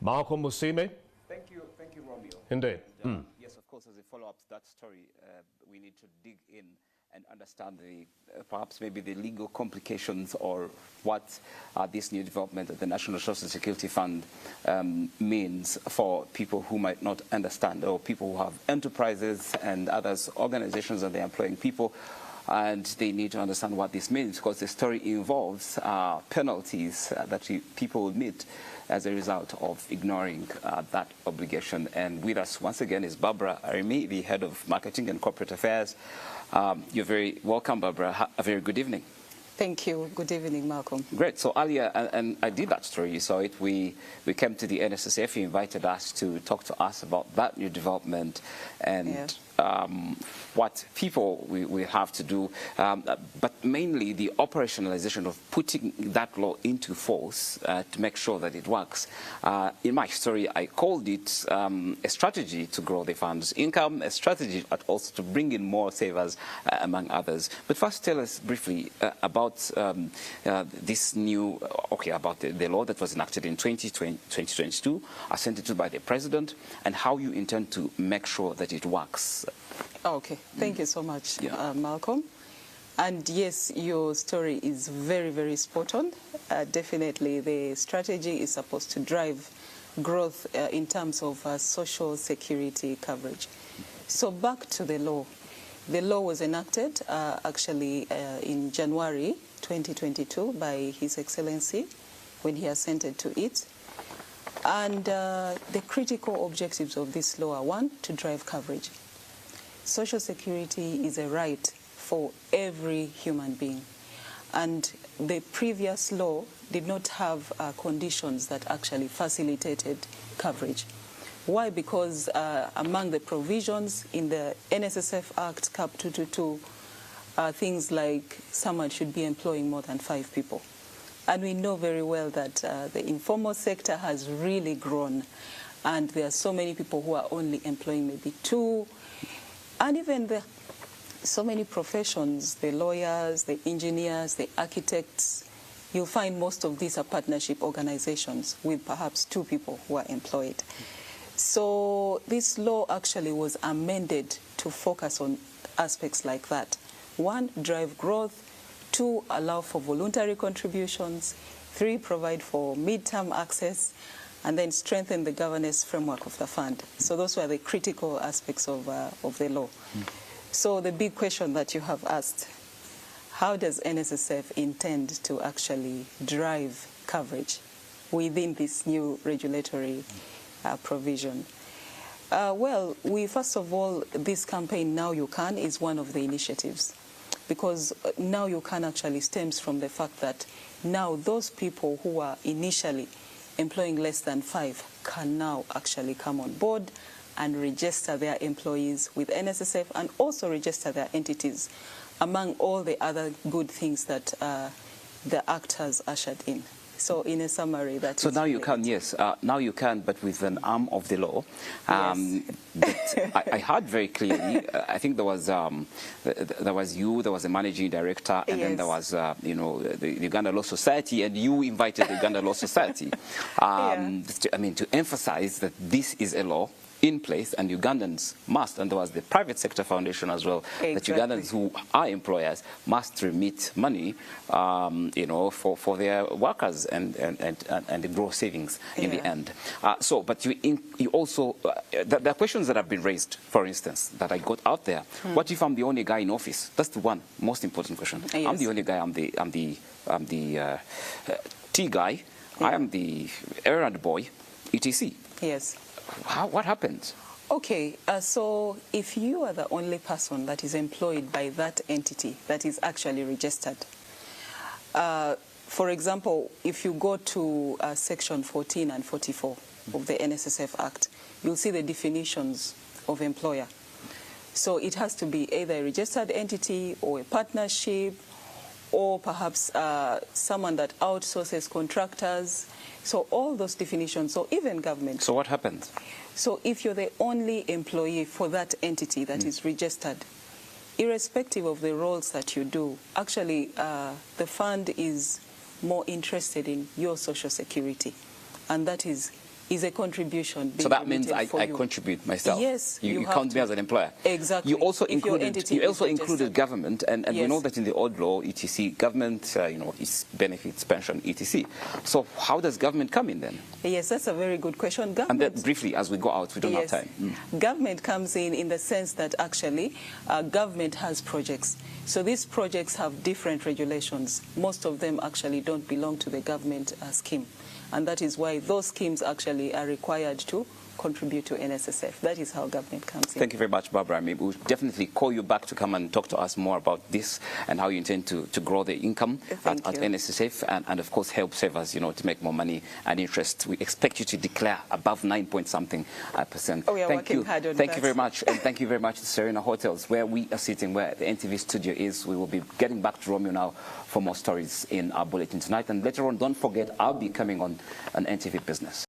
Malcolm Musiime? Thank you, Romeo. Indeed. And, yes, of course, as a follow-up to that story, we need to dig in and understand the perhaps maybe the legal complications or what this new development at the National Social Security Fund means for people who might not understand, or people who have enterprises and others, organizations that they're employing people, and they need to understand what this means, because the story involves penalties that people will meet as a result of ignoring that obligation. And with us once again is Barbara Arimi, the Head of Marketing and Corporate Affairs. You're very welcome, Barbara. A very good evening. Thank you. Good evening, Malcolm. Great. So earlier, and I did that story, you saw it, we came to the NSSF, you invited us to talk to us about that new development and what people we have to do, but mainly the operationalization of putting that law into force to make sure that it works. In my story, I called it a strategy to grow the fund's income, a strategy but also to bring in more savers, among others. But first, tell us briefly about this new, about the law that was enacted in 2022, assented to by the President, and how you intend to make sure that it works. Okay, thank you so much, Malcolm. And yes, your story is very, very spot on. Definitely, the strategy is supposed to drive growth in terms of social security coverage. So back to the law. The law was enacted actually in January 2022 by His Excellency when he assented to it. And the critical objectives of this law are: one, to drive coverage. Social security is a right for every human being. And the previous law did not have conditions that actually facilitated coverage. Why? Because among the provisions in the NSSF Act, Cap 222, things like someone should be employing more than 5 people. And we know very well that the informal sector has really grown, and there are so many people who are only employing maybe 2. And even so many professions, the lawyers, the engineers, the architects, you'll find most of these are partnership organizations with perhaps 2 people who are employed. So this law actually was amended to focus on aspects like that. 1, drive growth. 2, allow for voluntary contributions. 3, provide for mid-term access. And then strengthen the governance framework of the fund. So those were the critical aspects of the law. So the big question that you have asked, how does NSSF intend to actually drive coverage within this new regulatory provision? Well, first of all, this campaign, Now You Can, is one of the initiatives, because Now You Can actually stems from the fact that now those people who are initially employing less than 5 can now actually come on board and register their employees with NSSF and also register their entities, among all the other good things that the Act has ushered in. So in a summary, that so now you can, yes, now you can, but with an arm of the law. Yes. But I heard very clearly. I think there was you, there was a managing director, and then there was the Uganda Law Society, and you invited the Uganda Law Society. I mean, to emphasize that this is a law in place, and Ugandans must, and there was the private sector foundation as well, that Ugandans who are employers must remit money, for their workers and grow savings in the end. But you also, there are questions that have been raised, for instance, that I got out there. What if I'm the only guy in office? That's the one most important question. Yes. I'm the only guy. I'm the tea guy. I am the errand boy, etc. Yes. What happens? Okay, so if you are the only person that is employed by that entity that is actually registered, for example, if you go to Section 14 and 44 of the NSSF Act, you'll see the definitions of employer. So it has to be either a registered entity or a partnership, or perhaps someone that outsources contractors. So all those definitions, so even government. So what happens? So if you're the only employee for that entity that is registered, irrespective of the roles that you do, actually the fund is more interested in your social security. And that is is a contribution. So that means I contribute myself. Yes, you count me as an employer. Exactly. You also included government, and yes. We know that in the old law, etc., government, is benefits, pension, etc. So how does government come in then? Yes, that's a very good question. Government, and then briefly, as we go out, we don't have time. Government comes in the sense that actually government has projects. So these projects have different regulations. Most of them actually don't belong to the government scheme. And that is why those schemes actually are required to contribute to NSSF. That is how government comes in. Thank you very much, Barbara. We'll definitely call you back to come and talk to us more about this and how you intend to grow the income at NSSF and of course help savers, to make more money and interest. We expect you to declare above 9-point-something%. Oh, we are working hard on that. Thank you very much. And thank you very much to Serena Hotels, where we are sitting, where the NTV studio is. We will be getting back to Romeo now for more stories in our bulletin tonight. And later on, don't forget, I'll be coming on an NTV Business.